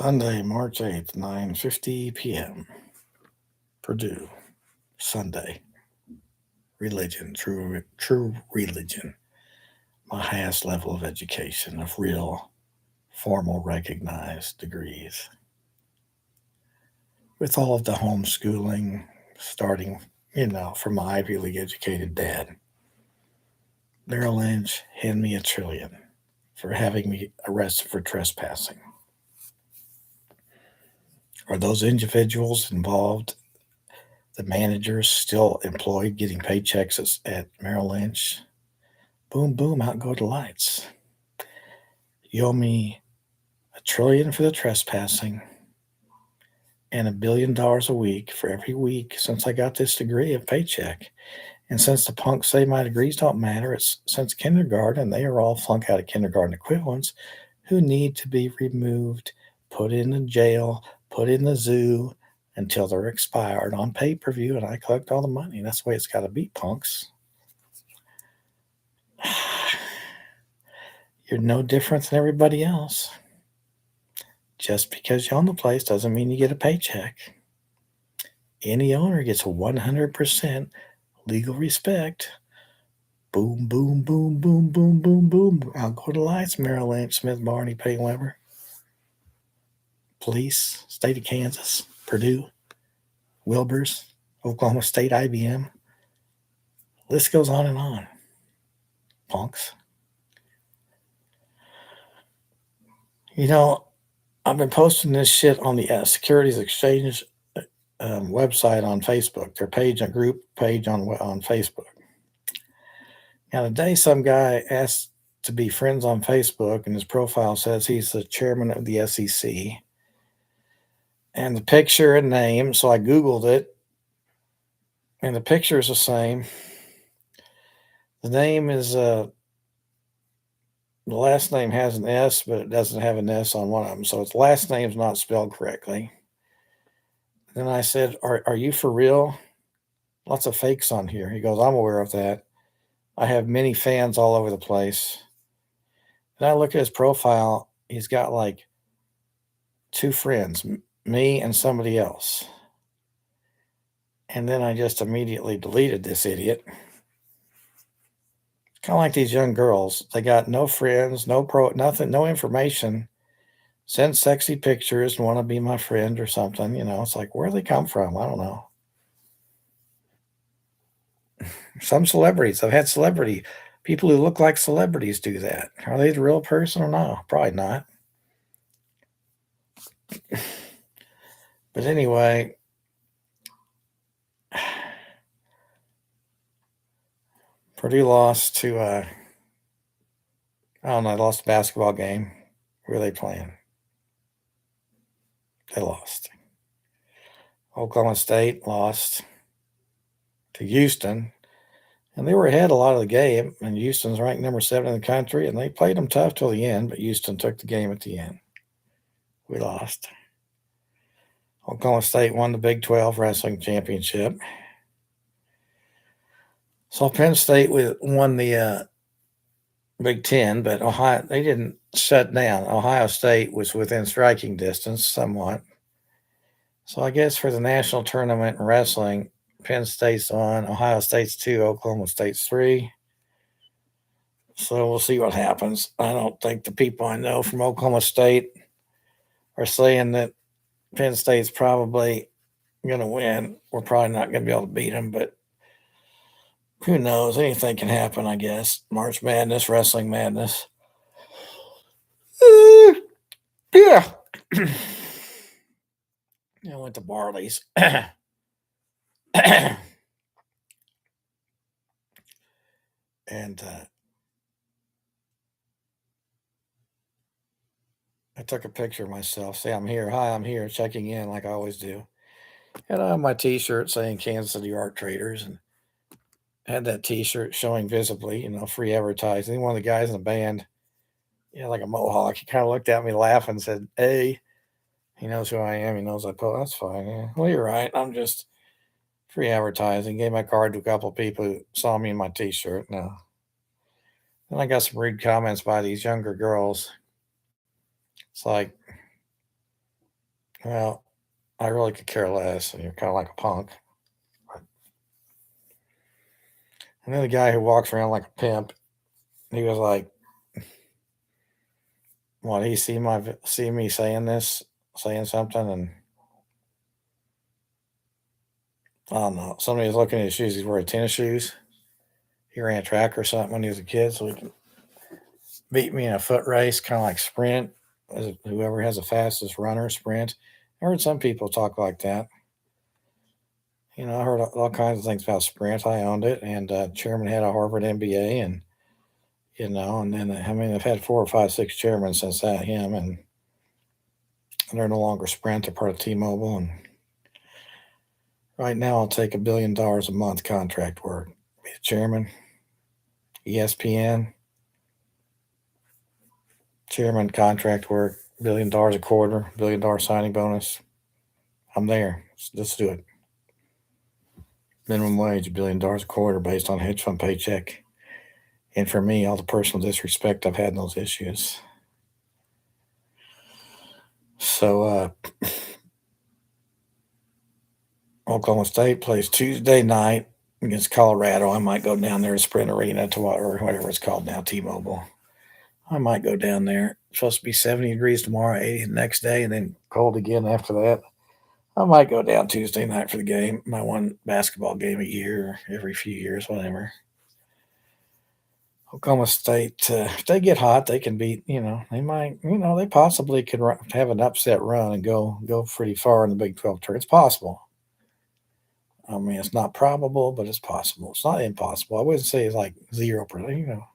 Sunday, March 8th, 9:50 p.m. Purdue, Sunday. Religion, true religion. My highest level of education of real, formal, recognized degrees. With all of the homeschooling, starting, from my Ivy League educated dad. Merrill Lynch, hand me $1 trillion for having me arrested for trespassing. Are those individuals involved, the managers still employed getting paychecks at Merrill Lynch? Boom, boom, out go the lights. You owe me $1 trillion for the trespassing and $1 billion a week for every week since I got this degree of paycheck. And since the punks say my degrees don't matter, it's since kindergarten, they are all flunk out of kindergarten equivalents who need to be removed, put in the jail, put in the zoo until they're expired on pay-per-view, and I collect all the money. That's the way it's got to be, punks. You're no different than everybody else. Just because you own the place doesn't mean you get a paycheck. Any owner gets 100% legal respect. Boom, boom, boom, boom, boom, boom, boom. Out go the lights, Merrill Lynch, Smith, Barney, Payne Weber. Police, state of Kansas, Purdue, Wilbur's, Oklahoma State, IBM. List goes on and on. Punks. I've been posting this shit on the Securities Exchange website on Facebook, their page, a group page on Facebook. Now, today, some guy asked to be friends on Facebook, and his profile says he's the chairman of the SEC. And the picture and name, so I Googled it, and the picture is the same. The name is, the last name has an S, but it doesn't have an S on one of them, so its last name's not spelled correctly. Then I said, are you for real? Lots of fakes on here. He goes, I'm aware of that. I have many fans all over the place. And I look at his profile. He's got like 2 friends, me and somebody else. And then I just immediately deleted this idiot. Kind of like these young girls. They got no friends, nothing, no information. Send sexy pictures and want to be my friend or something. It's like, where do they come from? I don't know. Some celebrities. I've had people who look like celebrities do that. Are they the real person or no? Probably not. But anyway, Purdue lost to, I don't know, they lost a basketball game. Where are they playing? They lost. Oklahoma State lost to Houston. And they were ahead a lot of the game. And Houston's ranked number 7 in the country. And they played them tough till the end. But Houston took the game at the end. We lost. Oklahoma State won the Big 12 wrestling championship. So Penn State won the Big 10, but Ohio, they didn't shut down. Ohio State was within striking distance somewhat. So I guess for the national tournament in wrestling, Penn State's on, Ohio State's 2, Oklahoma State's 3. So we'll see what happens. I don't think the people I know from Oklahoma State are saying that Penn State's probably going to win. We're probably not going to be able to beat them, but who knows? Anything can happen, I guess. March Madness, wrestling madness. Yeah. I went to Barley's. And I took a picture of myself. Say, I'm here. Hi, I'm here. Checking in like I always do. And I have my T-shirt saying Kansas City Art Traders. And had that T-shirt showing visibly, free advertising. One of the guys in the band, like a mohawk, he kind of looked at me laughing and said, hey, he knows who I am. He knows I put, that's fine. Yeah. Well, you're right. I'm just free advertising. Gave my card to a couple of people who saw me in my T-shirt. No. Then I got some rude comments by these younger girls. It's like, Well, I really could care less, and you're kind of like a punk. And then the guy who walks around like a pimp, he was like, "What? He see me saying this, saying something, and I don't know. Somebody was looking at his shoes. He's wearing tennis shoes. He ran track or something when he was a kid, so he can beat me in a foot race, kind of like sprint. Whoever has the fastest runner sprint. I heard some people talk like that. I heard all kinds of things about Sprint. I owned it, and chairman had a Harvard MBA, and and then I mean, I've had four or five, six chairmen since that him, and they're no longer Sprint. They're part of T-Mobile, and right now I'll take $1 billion a month contract work. Be a chairman, ESPN, chairman contract work, $1 billion a quarter, $1 billion signing bonus. I'm there. Let's do it. Minimum wage, $1 billion a quarter based on hedge fund paycheck. And for me, all the personal disrespect I've had in those issues. So Oklahoma State plays Tuesday night against Colorado. I might go down there to Sprint Arena or whatever it's called now, T-Mobile. I might go down there. It's supposed to be 70 degrees tomorrow, 80 the next day, and then cold again after that. I might go down Tuesday night for the game, my one basketball game a year, every few years, whatever. Oklahoma State, if they get hot, they can beat. They might. They possibly could have an upset run and go pretty far in the Big 12 tournament. It's possible. I mean, it's not probable, but it's possible. It's not impossible. I wouldn't say it's like 0%.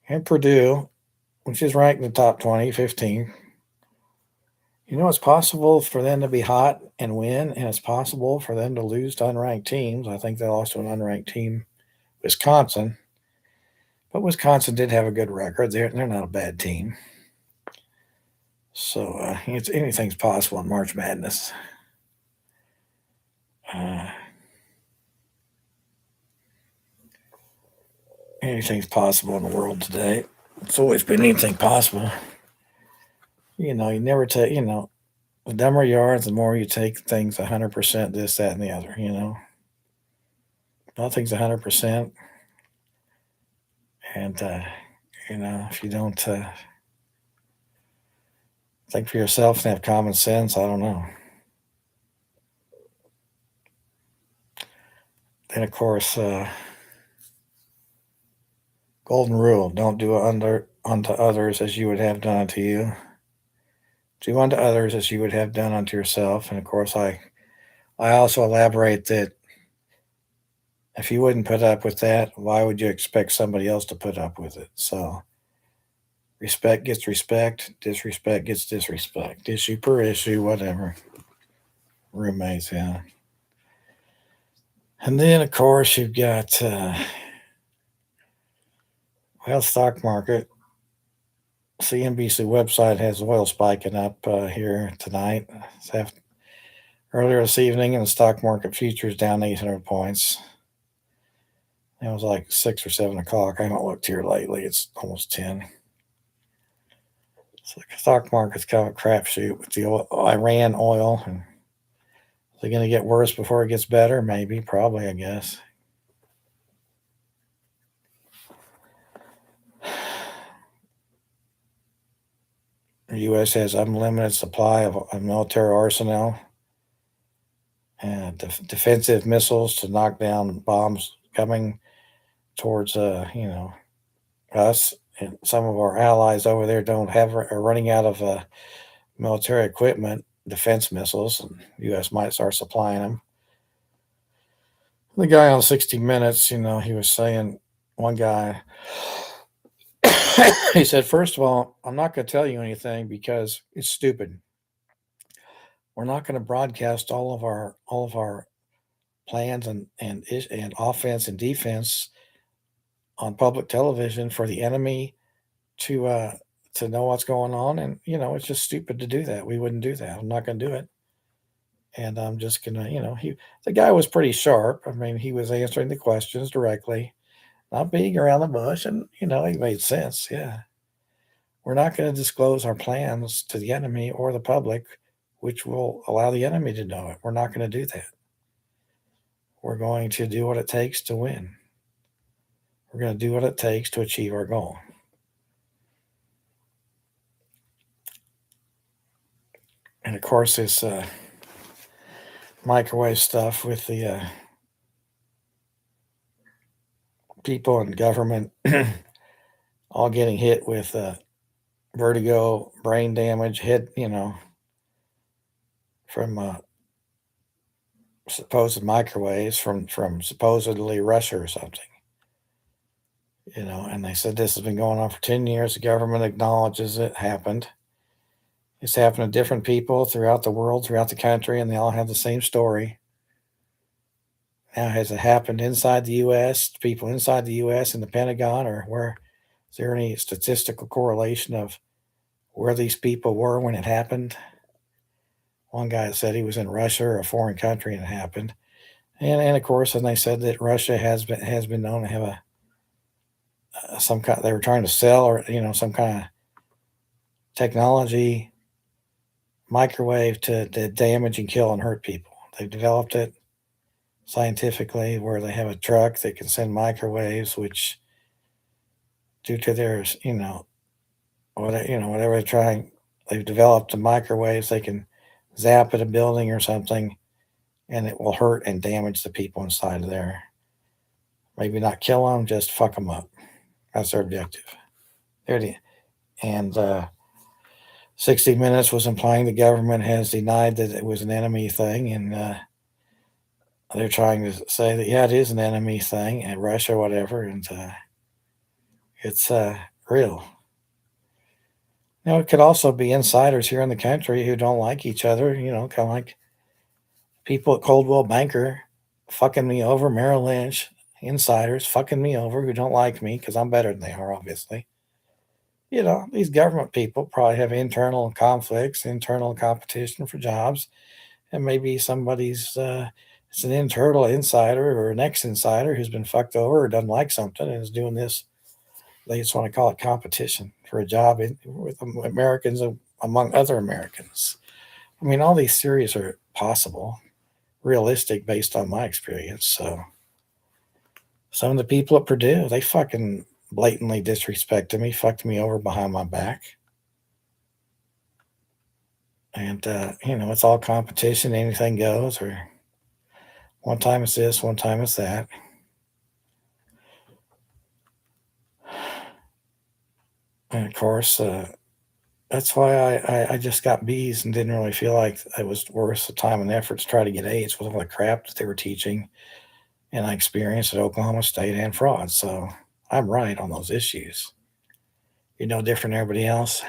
And Purdue, which is ranked in the top 20, 15. It's possible for them to be hot and win, and it's possible for them to lose to unranked teams. I think they lost to an unranked team, Wisconsin. But Wisconsin did have a good record. They're not a bad team. So anything's possible in March Madness. Anything's possible in the world today. It's always been anything possible. You never take, the dumber you are, the more you take things 100% this, that, and the other, Nothing's 100%. And, if you don't think for yourself and have common sense, I don't know. Then, of course, golden rule: don't do unto others as you would have done unto you. Do unto others as you would have done unto yourself. And of course, I also elaborate that if you wouldn't put up with that, why would you expect somebody else to put up with it? So respect gets respect, disrespect gets disrespect. Issue per issue, whatever. Roommates, yeah. And then, of course, you've got, stock market. CNBC website has oil spiking up here tonight. Earlier this evening, and the stock market futures down 800 points. It was like 6 or 7 o'clock. I haven't looked here lately. It's almost 10. So the stock market's kind of a crapshoot with the Iran oil. And is it going to get worse before it gets better? Maybe, probably, I guess. The U.S. has unlimited supply of a military arsenal and defensive missiles to knock down bombs coming towards, us. And some of our allies over there are running out of military equipment, defense missiles, and the U.S. might start supplying them. The guy on 60 Minutes, he was saying, one guy, he said, first of all, I'm not going to tell you anything because it's stupid. We're not going to broadcast all of our plans and offense and defense on public television for the enemy to know what's going on. And it's just stupid to do that. We wouldn't do that. I'm not going to do it. And I'm just gonna, the guy was pretty sharp. I mean, he was answering the questions directly, not beating around the bush, and he made sense. Yeah. We're not going to disclose our plans to the enemy or the public, which will allow the enemy to know it. We're not going to do that. We're going to do what it takes to win. We're going to do what it takes to achieve our goal. And of course, this microwave stuff with the people in government all getting hit with vertigo, brain damage, head, from supposed microwaves from supposedly Russia or something. And they said this has been going on for 10 years. The government acknowledges it happened. It's happened to different people throughout the world, throughout the country, and they all have the same story. Now, has it happened inside the U.S., people inside the U.S. in the Pentagon, or where is there any statistical correlation of where these people were when it happened? One guy said he was in Russia or a foreign country and it happened. And of course, and they said that Russia has been known to have some kind. They were trying to sell or some kind of technology microwave to damage and kill and hurt people. They've developed it scientifically where they have a truck that can send microwaves, which due to their whatever they're trying, they've developed the microwaves. They can zap at a building or something, and it will hurt and damage the people inside of there. Maybe not kill them, just fuck them up. That's their objective. There it is. And 60 Minutes was implying the government has denied that it was an enemy thing, and they're trying to say that, yeah, it is an enemy thing, and Russia, whatever, and it's real. Now, it could also be insiders here in the country who don't like each other, kind of like people at Coldwell Banker fucking me over, Merrill Lynch, insiders fucking me over who don't like me because I'm better than they are, obviously. These government people probably have internal conflicts, internal competition for jobs, and maybe somebody's it's an internal insider or an ex-insider who's been fucked over or doesn't like something and is doing this. They just want to call it competition for a job with Americans among other Americans. I mean, all these theories are possible, realistic based on my experience. So some of the people at Purdue, they fucking blatantly disrespected me, fucked me over behind my back. And, it's all competition. Anything goes. Or one time it's this, one time it's that. And, of course, that's why I just got B's and didn't really feel like it was worth the time and effort to try to get A's with all the crap that they were teaching and I experienced at Oklahoma State and fraud. So I'm right on those issues. You're no different than everybody else.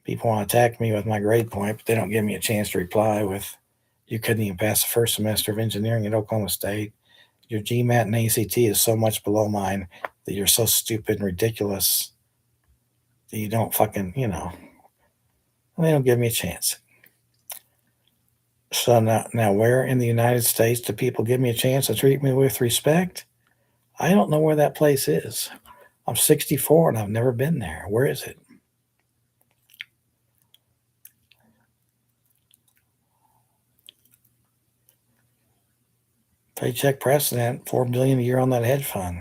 People want to attack me with my grade point, but they don't give me a chance to reply with, you couldn't even pass the first semester of engineering at Oklahoma State. Your GMAT and ACT is so much below mine that you're so stupid and ridiculous that you don't fucking, they don't give me a chance. So now where in the United States do people give me a chance to treat me with respect? I don't know where that place is. I'm 64 and I've never been there. Where is it? Paycheck precedent, $4 billion a year on that hedge fund.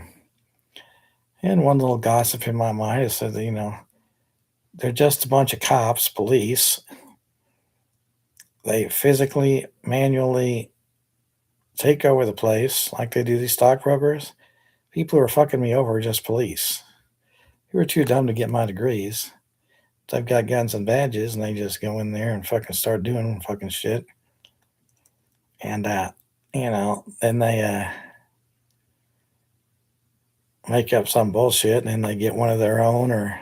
And one little gossip in my mind is that, they're just a bunch of cops, police. They physically, manually take over the place like they do these stockbrokers. People who are fucking me over are just police. Who are too dumb to get my degrees. They've got guns and badges, and they just go in there and fucking start doing fucking shit. And, then they make up some bullshit, and then they get one of their own or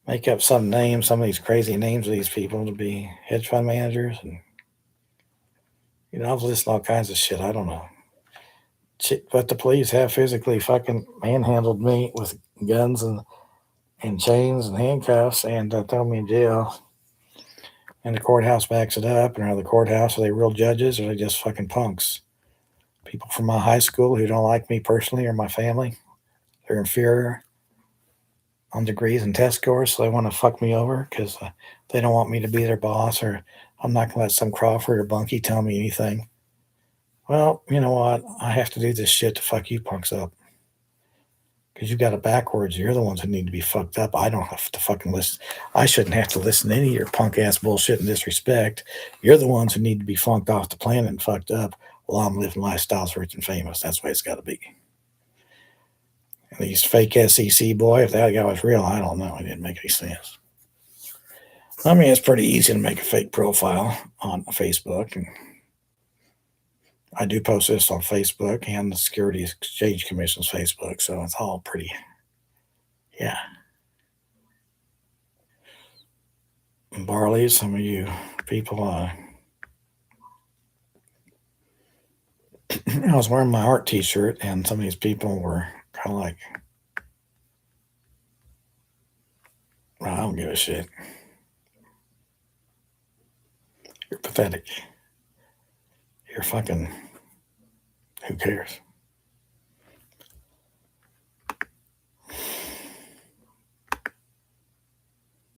make up some name, some of these crazy names of these people to be hedge fund managers. And, I've listened to all kinds of shit. I don't know. But the police have physically fucking manhandled me with guns and chains and handcuffs and throw me in jail. And the courthouse backs it up. And are the courthouse, are they real judges or are they just fucking punks? People from my high school who don't like me personally or my family. They're inferior. on degrees and test scores, so they want to fuck me over because they don't want me to be their boss, or I'm not going to let some Crawford or Bunky tell me anything. Well, you know what? I have to do this shit to fuck you punks up. Because you got it backwards. You're the ones who need to be fucked up. I don't have to fucking listen. I shouldn't have to listen to any of your punk ass bullshit and disrespect. You're the ones who need to be funked off the planet and fucked up while I'm living lifestyles rich and famous. That's the way it's got to be. And these fake SEC boy, if that guy was real, I don't know. It didn't make any sense. I mean, it's pretty easy to make a fake profile on Facebook. And I do post this on Facebook and the Securities Exchange Commission's Facebook. So it's all pretty, yeah. Barley, some of you people, I was wearing my art t-shirt and some of these people were kind of like, well, I don't give a shit. You're pathetic. You're fucking, who cares?